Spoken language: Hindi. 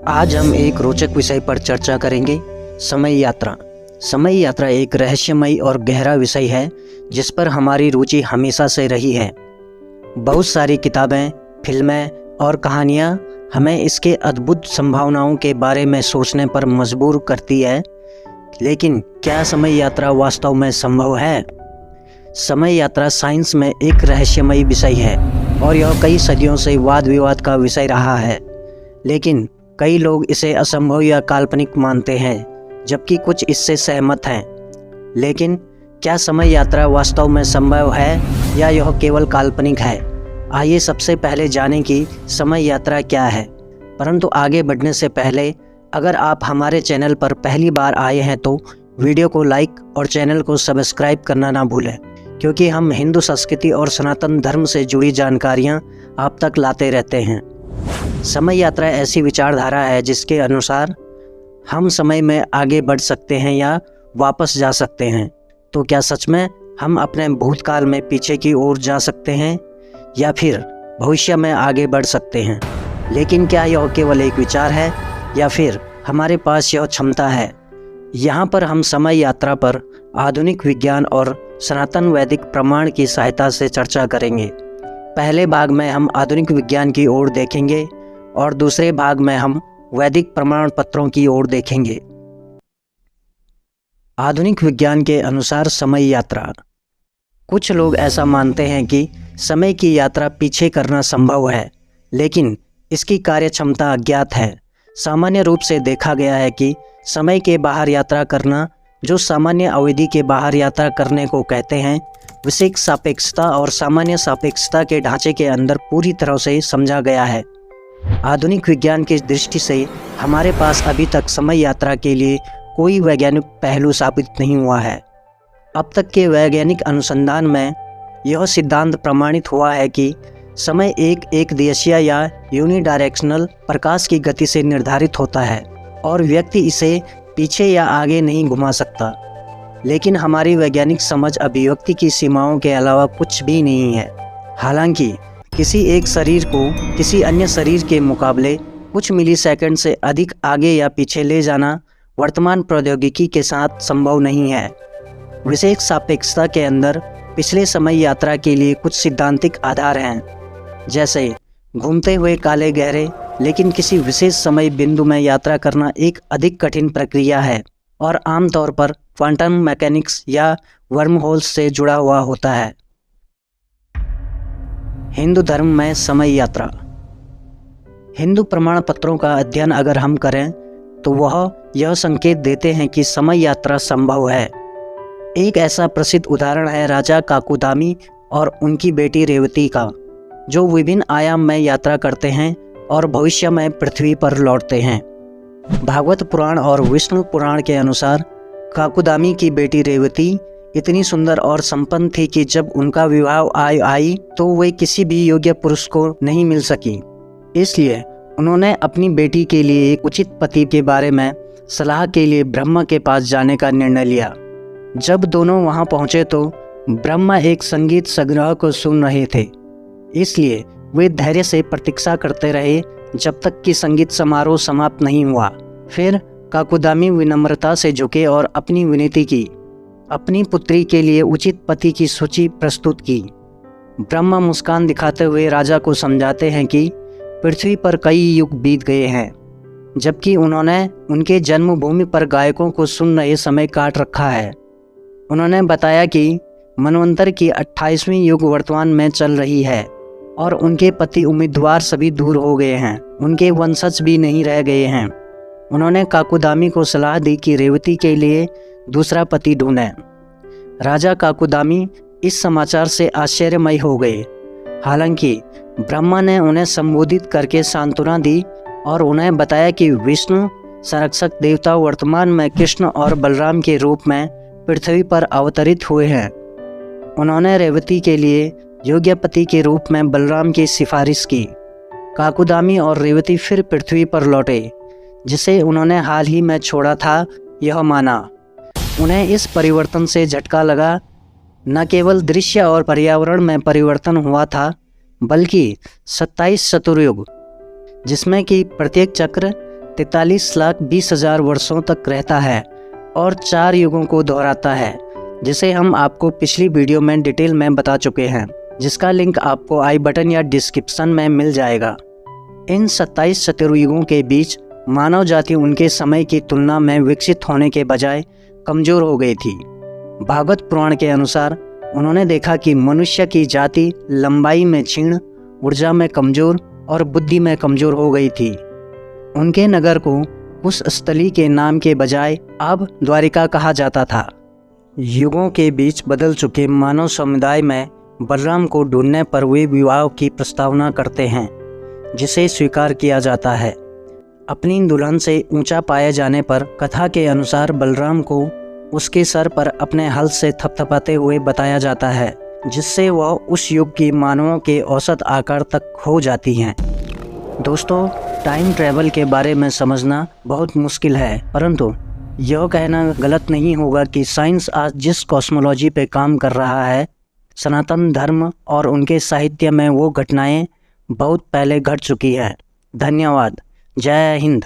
आज हम एक रोचक विषय पर चर्चा करेंगे, समय यात्रा। समय यात्रा एक रहस्यमयी और गहरा विषय है जिस पर हमारी रुचि हमेशा से रही है। बहुत सारी किताबें, फिल्में और कहानियाँ हमें इसके अद्भुत संभावनाओं के बारे में सोचने पर मजबूर करती है, लेकिन क्या समय यात्रा वास्तव में संभव है? समय यात्रा साइंस में एक रहस्यमयी विषय है और यह कई सदियों से वाद विवाद का विषय रहा है। लेकिन कई लोग इसे असंभव या काल्पनिक मानते हैं, जबकि कुछ इससे सहमत हैं। लेकिन क्या समय यात्रा वास्तव में संभव है या यह केवल काल्पनिक है? आइए सबसे पहले जानें कि समय यात्रा क्या है। परंतु आगे बढ़ने से पहले अगर आप हमारे चैनल पर पहली बार आए हैं तो वीडियो को लाइक और चैनल को सब्सक्राइब करना ना भूलें, क्योंकि हम हिंदू संस्कृति और सनातन धर्म से जुड़ी जानकारियाँ आप तक लाते रहते हैं। समय यात्रा ऐसी विचारधारा है जिसके अनुसार हम समय में आगे बढ़ सकते हैं या वापस जा सकते हैं। तो क्या सच में हम अपने भूतकाल में पीछे की ओर जा सकते हैं या फिर भविष्य में आगे बढ़ सकते हैं? लेकिन क्या यह केवल एक विचार है या फिर हमारे पास यह क्षमता है? यहाँ पर हम समय यात्रा पर आधुनिक विज्ञान और सनातन वैदिक प्रमाण की सहायता से चर्चा करेंगे। पहले भाग में हम आधुनिक विज्ञान की ओर देखेंगे और दूसरे भाग में हम वैदिक प्रमाण पत्रों की ओर देखेंगे। आधुनिक विज्ञान के अनुसार समय यात्रा। कुछ लोग ऐसा मानते हैं कि समय की यात्रा पीछे करना संभव है, लेकिन इसकी कार्यक्षमता अज्ञात है। सामान्य रूप से देखा गया है कि समय के बाहर यात्रा करना, जो सामान्य अवधि के बाहर यात्रा करने को कहते हैं, विशेष सापेक्षता और सामान्य सापेक्षता के ढांचे के अंदर पूरी तरह से समझा गया है। आधुनिक विज्ञान की दृष्टि से हमारे पास अभी तक समय यात्रा के लिए कोई वैज्ञानिक पहलू साबित नहीं हुआ है। अब तक के वैज्ञानिक अनुसंधान में यह सिद्धांत प्रमाणित हुआ है कि समय एक दिवसीय या यूनिडायरेक्शनल प्रकाश की गति से निर्धारित होता है और व्यक्ति इसे पीछे या आगे नहीं घुमा सकता। लेकिन हमारी वैज्ञानिक समझ अभिव्यक्ति की सीमाओं के अलावा कुछ भी नहीं है। हालांकि किसी एक शरीर को किसी अन्य शरीर के मुकाबले कुछ मिलीसेकंड से अधिक आगे या पीछे ले जाना वर्तमान प्रौद्योगिकी के साथ संभव नहीं है। विशेष सापेक्षता के अंदर पिछले समय यात्रा के लिए कुछ सिद्धांतिक आधार हैं, जैसे घूमते हुए काले गहरे, लेकिन किसी विशेष समय बिंदु में यात्रा करना एक अधिक कठिन प्रक्रिया है और आमतौर पर क्वांटम मैकेनिक्स या वर्म होल्स से जुड़ा हुआ होता है। हिंदू धर्म में समय यात्रा। हिंदू प्रमाण पत्रों का अध्ययन अगर हम करें तो वह यह संकेत देते हैं कि समय यात्रा संभव है। एक ऐसा प्रसिद्ध उदाहरण है राजा काकुदामी और उनकी बेटी रेवती का, जो विभिन्न आयाम में यात्रा करते हैं और भविष्य में पृथ्वी पर लौटते हैं। भागवत पुराण और विष्णु पुराण के अनुसार काकुदामी की बेटी रेवती इतनी सुंदर और संपन्न थी कि जब उनका विवाह आई तो वे किसी भी योग्य पुरुष को नहीं मिल सकी। इसलिए उन्होंने अपनी बेटी के लिए एक उचित पति के बारे में सलाह के लिए ब्रह्मा के पास जाने का निर्णय लिया। जब दोनों वहां पहुंचे तो ब्रह्मा एक संगीत संग्रह को सुन रहे थे, इसलिए वे धैर्य से प्रतीक्षा करते रहे जब तक कि संगीत समारोह समाप्त नहीं हुआ। फिर काकुदामी विनम्रता से झुके और अपनी विनती की, अपनी पुत्री के लिए उचित पति की सूची प्रस्तुत की। ब्रह्मा मुस्कान दिखाते हुए राजा को समझाते हैं कि पृथ्वी पर कई युग बीत गए हैं, जबकि उन्होंने उनके जन्मभूमि पर गायकों को सुन रहे समय काट रखा है। उन्होंने बताया कि मनवंतर की 28वीं युग वर्तमान में चल रही है और उनके पति उम्मीदवार सभी दूर हो गए हैं, उनके वंशज भी नहीं रह गए हैं। उन्होंने काकुदामी को सलाह दी कि रेवती के लिए दूसरा पति ढूंढें। राजा काकुदामी इस समाचार से आश्चर्यमय हो गए। हालांकि ब्रह्मा ने उन्हें संबोधित करके सांत्वना दी और उन्हें बताया कि विष्णु संरक्षक देवता वर्तमान में कृष्ण और बलराम के रूप में पृथ्वी पर अवतरित हुए हैं। उन्होंने रेवती के लिए योग्य पति के रूप में बलराम की सिफारिश की। काकुदामी और रेवती फिर पृथ्वी पर लौटे, जिसे उन्होंने हाल ही में छोड़ा था, यह माना। उन्हें इस परिवर्तन से झटका लगा। न केवल दृश्य और पर्यावरण में परिवर्तन हुआ था, बल्कि 27 चतुर्युग, जिसमें कि प्रत्येक चक्र 43,20,000 वर्षों तक रहता है और 4 युगों को दोहराता है, जिसे हम आपको पिछली वीडियो में डिटेल में बता चुके हैं, जिसका लिंक आपको आई बटन या डिस्क्रिप्शन में मिल जाएगा। इन 27 चतुर्युगों के बीच मानव जाति उनके समय की तुलना में विकसित होने के बजाय कमज़ोर हो गई थी। भागवत पुराण के अनुसार उन्होंने देखा कि मनुष्य की जाति लंबाई में क्षीण, ऊर्जा में कमज़ोर और बुद्धि में कमज़ोर हो गई थी। उनके नगर को उस स्थली के नाम के बजाय अब द्वारिका कहा जाता था। युगों के बीच बदल चुके मानव समुदाय में बलराम को ढूंढने पर वे विवाह की प्रस्तावना करते हैं, जिसे स्वीकार किया जाता है। अपनी दुल्हन से ऊंचा पाए जाने पर कथा के अनुसार बलराम को उसके सर पर अपने हल से थपथपाते हुए बताया जाता है, जिससे वह उस युग की मानवों के औसत आकार तक खो जाती हैं। दोस्तों, टाइम ट्रैवल के बारे में समझना बहुत मुश्किल है, परंतु यह कहना गलत नहीं होगा कि साइंस आज जिस कॉस्मोलॉजी पे काम कर रहा है, सनातन धर्म और उनके साहित्य में वो घटनाएं बहुत पहले घट चुकी हैं। धन्यवाद। जय हिंद।